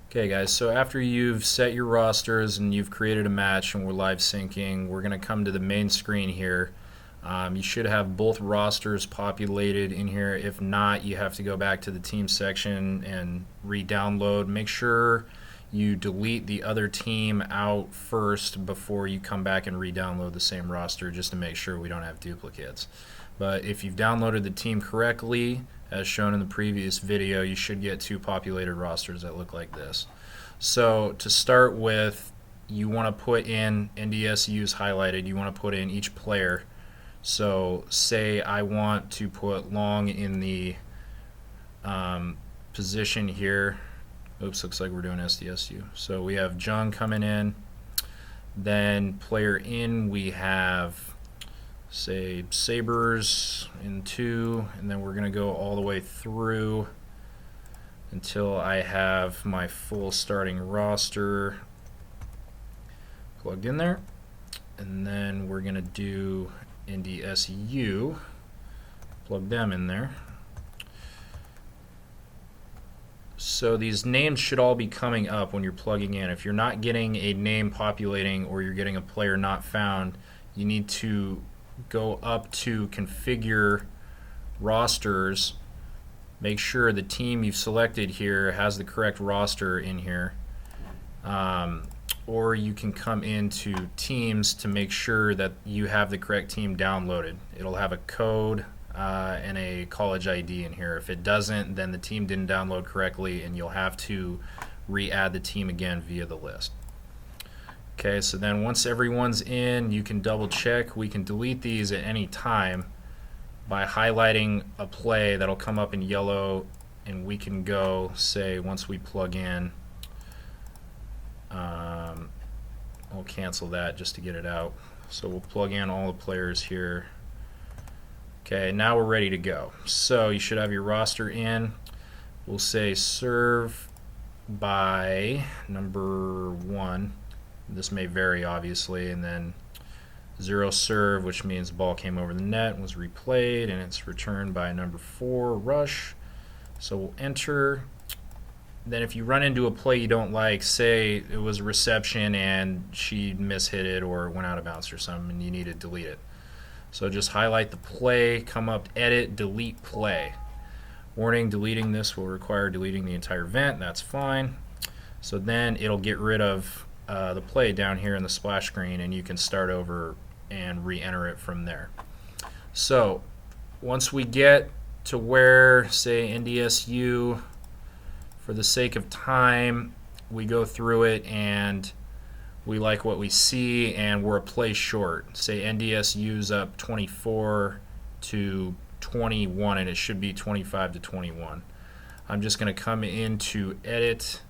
Okay guys, so after you've set your rosters and you've created a match and we're live syncing, we're going to come to the main screen here. You should have both rosters populated in here. If not, you have to go back to the team section and re-download. Make sure you delete the other team out first before you come back and re-download the same roster, just to make sure we don't have duplicates. But if you've downloaded the team correctly, as shown in the previous video, you should get two populated rosters that look like this. So to start with, you want to put in NDSU's highlighted. You want to put in each player. So say I want to put Long in the position here. Oops, looks like we're doing SDSU. So we have Jung coming in. Then player in, we have, say, Sabres in 2, and then we're going to go all the way through until I have my full starting roster plugged in there. And then we're going to do NDSU, plug them in there. So these names should all be coming up when you're plugging in. If you're not getting a name populating or you're getting a player not found, you need to go up to configure rosters, make sure the team you've selected here has the correct roster in here, or you can come into teams to make sure that you have the correct team downloaded. It'll have a code and a college ID in here. If it doesn't, then the team didn't download correctly and you'll have to re-add the team again via the list. Okay, so then once everyone's in, you can double check. We can delete these at any time by highlighting a play that'll come up in yellow, and we can go, say, once we plug in, we'll cancel that just to get it out. So we'll plug in all the players here. Okay, now we're ready to go. So you should have your roster in. We'll say serve by number 1. This may vary, obviously, and then 0 serve, which means the ball came over the net, was replayed, and it's returned by number 4 rush. So we'll enter. Then if you run into a play you don't like, say it was a reception and she mishit it or went out of bounds or something, and you need to delete it. So just highlight the play, come up, edit, delete play. Warning, deleting this will require deleting the entire event. That's fine. So then it'll get rid of the play down here in the splash screen, and you can start over and re-enter it from there. So once we get to where, say, NDSU, for the sake of time, we go through it and we like what we see and we're a play short. Say NDSU's up 24 to 21, and it should be 25 to 21. I'm just going to come into edit.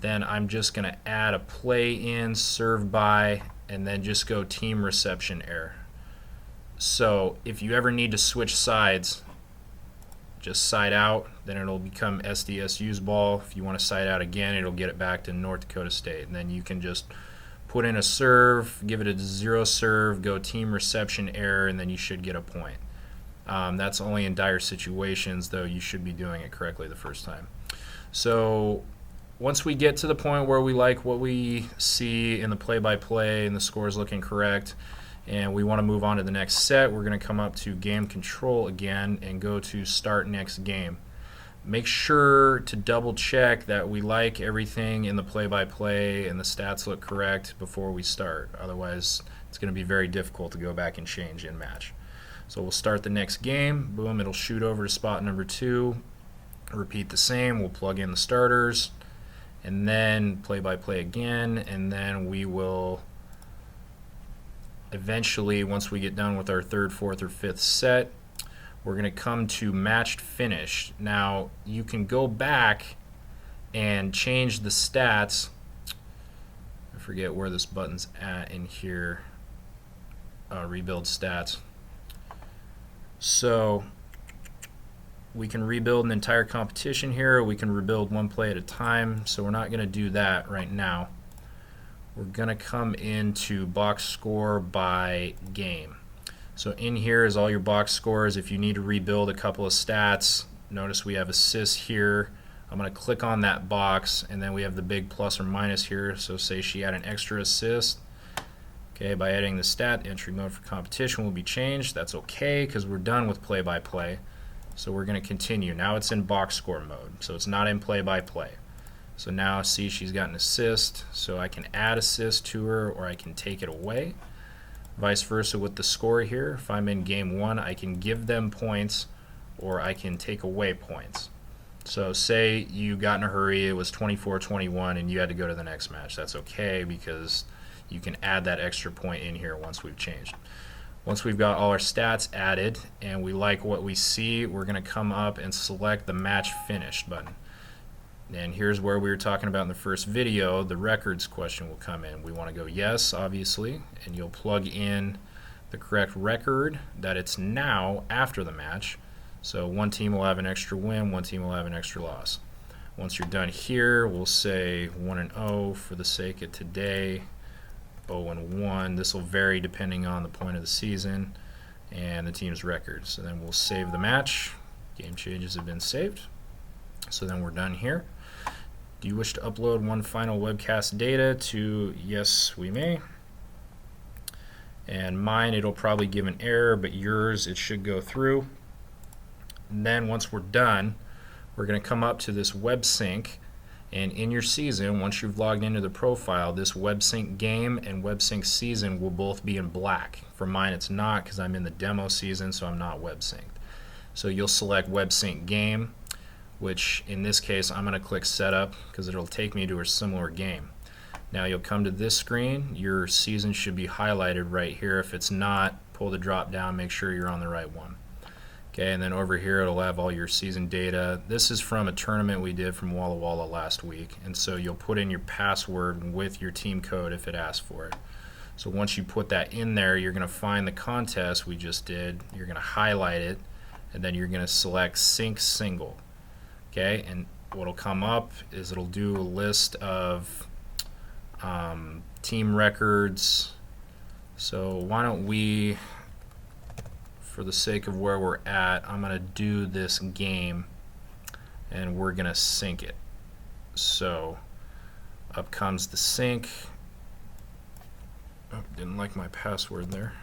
Then I'm just going to add a play in, serve by, and then just go team reception error. So if you ever need to switch sides, just side out, then it'll become SDSU's ball. If you want to side out again, it'll get it back to North Dakota State. And then you can just put in a serve, give it a 0 serve, go team reception error, and then you should get a point. That's only in dire situations, though you should be doing it correctly the first time. So once we get to the point where we like what we see in the play-by-play and the score is looking correct, and we want to move on to the next set, we're going to come up to game control again and go to start next game. Make sure to double check that we like everything in the play-by-play and the stats look correct before we start. Otherwise, it's going to be very difficult to go back and change in match. So we'll start the next game. Boom, it'll shoot over to spot number 2. Repeat the same. We'll plug in the starters and then play-by-play again, and then we will eventually, once we get done with our 3rd, 4th, or 5th set, we're going to come to matched finish. Now you can go back and change the stats. I forget where this button's at in here. Rebuild stats. So we can rebuild an entire competition here, or we can rebuild one play at a time. So we're not going to do that right now. We're going to come into box score by game. So in here is all your box scores. If you need to rebuild a couple of stats, notice we have assists here. I'm going to click on that box, and then we have the big plus or minus here. So say she had an extra assist. Okay, by editing the stat, entry mode for competition will be changed. That's okay because we're done with play-by-play. So we're going to continue. Now it's in box score mode, so it's not in play-by-play. So now see she's got an assist, so I can add assist to her or I can take it away. Vice versa with the score here. If I'm in game 1, I can give them points or I can take away points. So say you got in a hurry, it was 24-21 and you had to go to the next match. That's okay because you can add that extra point in here once we've changed. Once we've got all our stats added and we like what we see, we're going to come up and select the match finished button. And here's where we were talking about in the first video, the records question will come in. We want to go yes, obviously, and you'll plug in the correct record that it's now after the match. So one team will have an extra win, one team will have an extra loss. Once you're done here, we'll say 1-0 for the sake of today, 0-1. This will vary depending on the point of the season and the team's record. So then we'll save the match. Game changes have been saved. So then we're done here. Do you wish to upload one final webcast data to yes, we may. And mine, it'll probably give an error, but yours, it should go through. And then once we're done, we're going to come up to this web sync, and in your season, once you've logged into the profile, this web sync game and web sync season will both be in black. For mine it's not because I'm in the demo season, so I'm not web synced. So you'll select web sync game, which in this case I'm going to click setup because it'll take me to a similar game. Now you'll come to this screen, your season should be highlighted right here. If it's not, pull the drop down, make sure you're on the right one. Okay, and then over here it'll have all your season data. This is from a tournament we did from Walla Walla last week, and so you'll put in your password with your team code if it asks for it. So once you put that in there, you're going to find the contest we just did, you're going to highlight it, and then you're going to select sync single. Okay, and what'll come up is it'll do a list of team records. So why don't we, for the sake of where we're at, I'm going to do this game and we're going to sync it. So up comes the sync. Oh, didn't like my password there.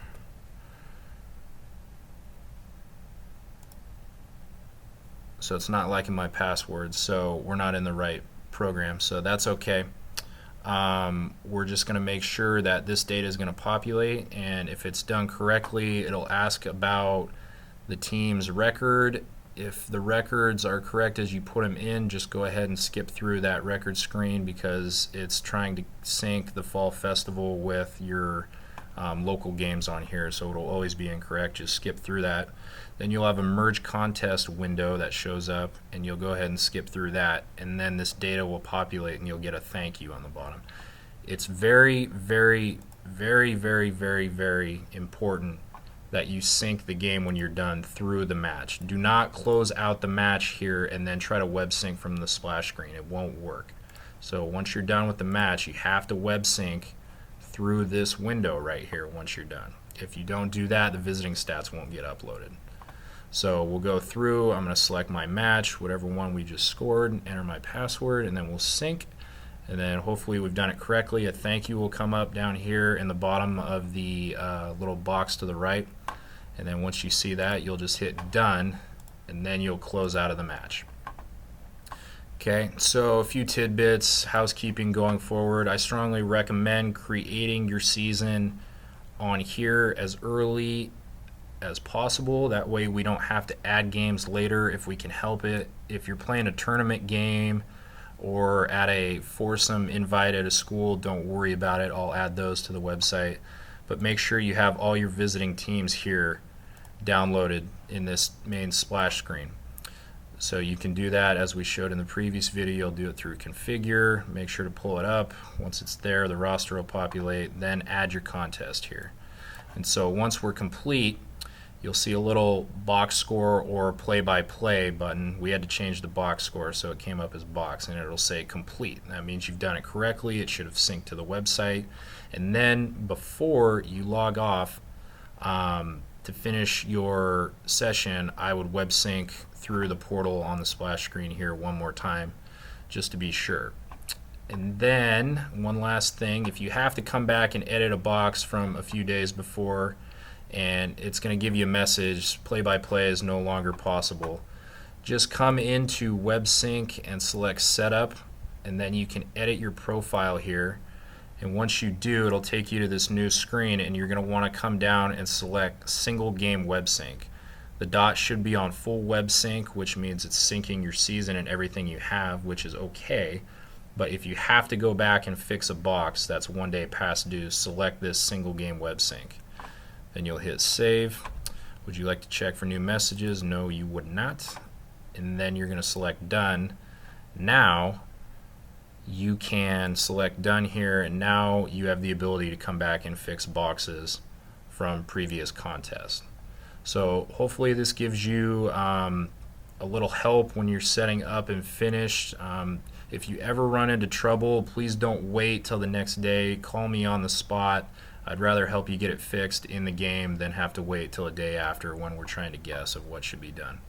So it's not liking my password, so we're not in the right program, so that's okay. We're just going to make sure that this data is going to populate, and if it's done correctly, it'll ask about the team's record. If the records are correct as you put them in, just go ahead and skip through that record screen because it's trying to sync the fall festival with your local games on here, so it'll always be incorrect. Just skip through that. Then you'll have a merge contest window that shows up, and you'll go ahead and skip through that, and then this data will populate and you'll get a thank you on the bottom. It's very, very, very, very, very, very important that you sync the game when you're done through the match. Do not close out the match here and then try to web sync from the splash screen. It won't work. So once you're done with the match, you have to web sync through this window right here once you're done. If you don't do that, the visiting stats won't get uploaded. So we'll go through, I'm going to select my match, whatever one we just scored, enter my password, and then we'll sync. And then hopefully we've done it correctly. A thank you will come up down here in the bottom of the little box to the right. And then once you see that, you'll just hit done, and then you'll close out of the match. Okay, so a few tidbits, housekeeping going forward. I strongly recommend creating your season on here as early as possible. That way we don't have to add games later if we can help it. If you're playing a tournament game or at a foursome invite at a school, don't worry about it. I'll add those to the website. But make sure you have all your visiting teams here downloaded in this main splash screen. So you can do that as we showed in the previous video. You'll do it through configure, make sure to pull it up. Once it's there, the roster will populate, then add your contest here. And so once we're complete, you'll see a little box score or play-by-play button. We had to change the box score so it came up as box, and it'll say complete. That means you've done it correctly. It should have synced to the website. And then before you log off, to finish your session, I would web sync through the portal on the splash screen here one more time, just to be sure. And then one last thing, if you have to come back and edit a box from a few days before, and it's going to give you a message, play-by-play is no longer possible, just come into WebSync and select Setup, and then you can edit your profile here. And once you do, it'll take you to this new screen, and you're going to want to come down and select Single Game WebSync. The dot should be on full WebSync, which means it's syncing your season and everything you have, which is okay. But if you have to go back and fix a box that's 1 day past due, select this Single Game WebSync. Then you'll hit Save. Would you like to check for new messages? No, you would not. And then you're going to select Done. Now you can select Done here, and now you have the ability to come back and fix boxes from previous contests. So hopefully this gives you a little help when you're setting up and finished. If you ever run into trouble, please don't wait till the next day. Call me on the spot. I'd rather help you get it fixed in the game than have to wait till a day after when we're trying to guess of what should be done.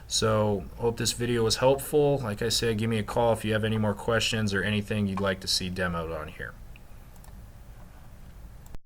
So hope this video was helpful. Like I said, give me a call if you have any more questions or anything you'd like to see demoed on here.